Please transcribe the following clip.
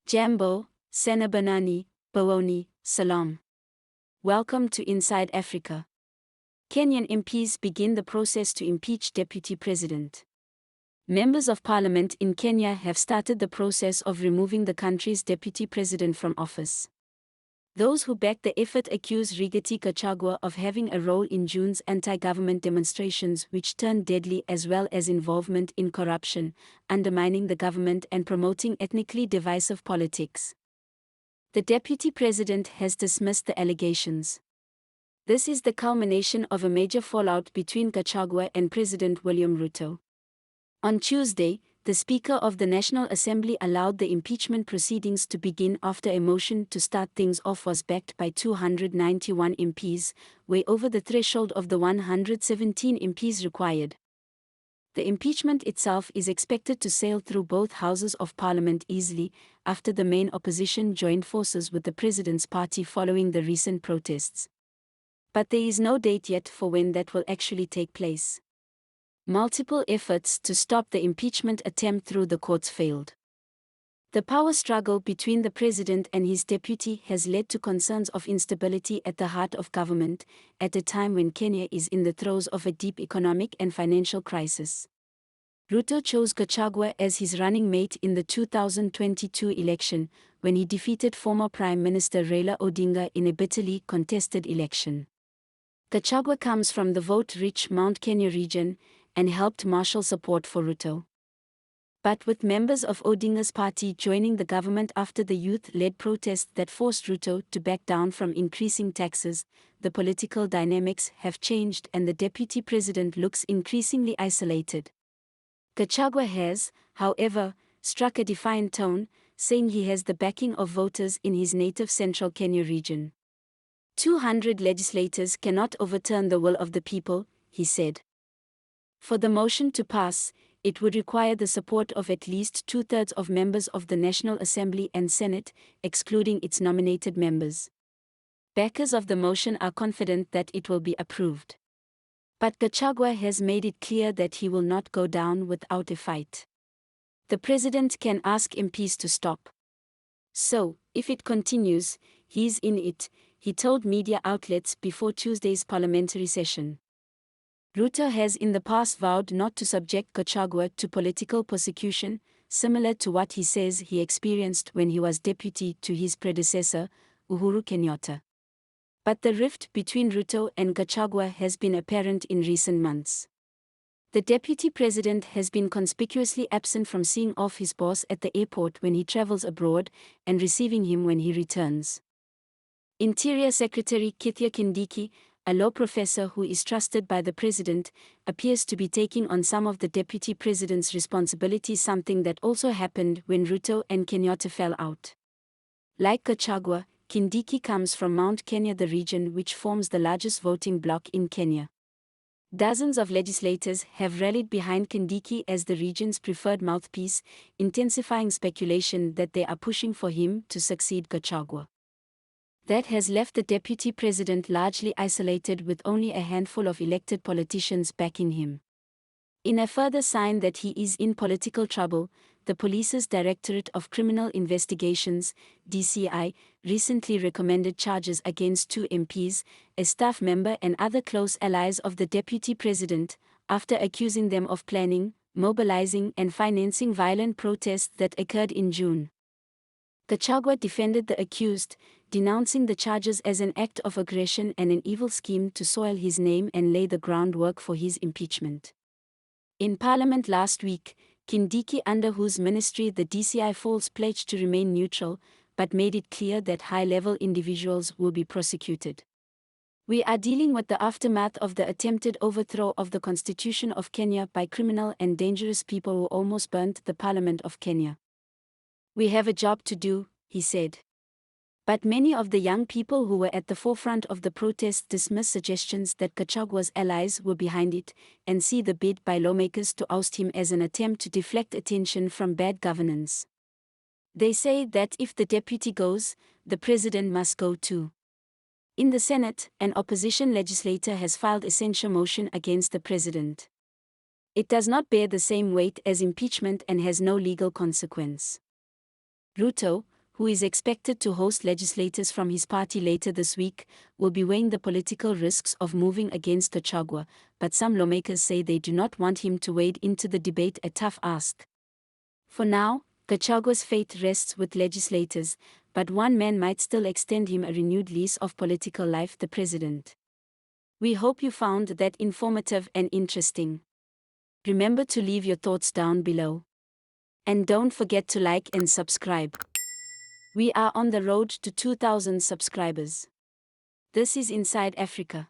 Jambo, Senabanani, Bawoni, Salam. Welcome to Inside Africa. Kenyan MPs begin the process to impeach Deputy President. Members of Parliament in Kenya have started the process of removing the country's Deputy President from office. Those who backed the effort accuse Rigathi Gachagua of having a role in June's anti-government demonstrations which turned deadly, as well as involvement in corruption, undermining the government and promoting ethnically divisive politics. The Deputy President has dismissed the allegations. This is the culmination of a major fallout between Gachagua and President William Ruto. On Tuesday, the Speaker of the National Assembly allowed the impeachment proceedings to begin after a motion to start things off was backed by 291 MPs, way over the threshold of the 117 MPs required. The impeachment itself is expected to sail through both houses of Parliament easily, after the main opposition joined forces with the President's party following the recent protests. But there is no date yet for when that will actually take place. Multiple efforts to stop the impeachment attempt through the courts failed. The power struggle between the president and his deputy has led to concerns of instability at the heart of government, at a time when Kenya is in the throes of a deep economic and financial crisis. Ruto chose Gachagua as his running mate in the 2022 election, when he defeated former Prime Minister Raila Odinga in a bitterly contested election. Gachagua comes from the vote-rich Mount Kenya region, and helped marshal support for Ruto. But with members of Odinga's party joining the government after the youth-led protest that forced Ruto to back down from increasing taxes, the political dynamics have changed and the deputy president looks increasingly isolated. Gachagua has, however, struck a defiant tone, saying he has the backing of voters in his native central Kenya region. 200 legislators cannot overturn the will of the people, he said. For the motion to pass, it would require the support of at least two-thirds of members of the National Assembly and Senate, excluding its nominated members. Backers of the motion are confident that it will be approved. But Gachagua has made it clear that he will not go down without a fight. The president can ask MPs to stop. So, if it continues, he's in it, he told media outlets before Tuesday's parliamentary session. Ruto has in the past vowed not to subject Gachagua to political persecution, similar to what he says he experienced when he was deputy to his predecessor, Uhuru Kenyatta. But the rift between Ruto and Gachagua has been apparent in recent months. The deputy president has been conspicuously absent from seeing off his boss at the airport when he travels abroad and receiving him when he returns. Interior Secretary Kithure Kindiki, a law professor who is trusted by the president, appears to be taking on some of the deputy president's responsibilities, something that also happened when Ruto and Kenyatta fell out. Like Gachagua, Kindiki comes from Mount Kenya, the region which forms the largest voting bloc in Kenya. Dozens of legislators have rallied behind Kindiki as the region's preferred mouthpiece, intensifying speculation that they are pushing for him to succeed Gachagua. That has left the deputy president largely isolated with only a handful of elected politicians backing him. In a further sign that he is in political trouble, the police's Directorate of Criminal Investigations, DCI, recently recommended charges against 2 MPs, a staff member and other close allies of the deputy president, after accusing them of planning, mobilizing and financing violent protests that occurred in June. Gachagua defended the accused, denouncing the charges as an act of aggression and an evil scheme to soil his name and lay the groundwork for his impeachment. In Parliament last week, Kindiki, under whose ministry the DCI falls, pledged to remain neutral, but made it clear that high-level individuals will be prosecuted. We are dealing with the aftermath of the attempted overthrow of the Constitution of Kenya by criminal and dangerous people who almost burnt the Parliament of Kenya. We have a job to do, he said. But many of the young people who were at the forefront of the protests dismiss suggestions that Gachagua's allies were behind it, and see the bid by lawmakers to oust him as an attempt to deflect attention from bad governance. They say that if the deputy goes, the president must go too. In the Senate, an opposition legislator has filed a censure motion against the president. It does not bear the same weight as impeachment and has no legal consequence. Ruto, who is expected to host legislators from his party later this week, will be weighing the political risks of moving against Gachagua, but some lawmakers say they do not want him to wade into the debate, a tough ask. For now, Gachagua's fate rests with legislators, but one man might still extend him a renewed lease of political life: the president. We hope you found that informative and interesting. Remember to leave your thoughts down below. And don't forget to like and subscribe. We are on the road to 2,000 subscribers. This is Inside Africa.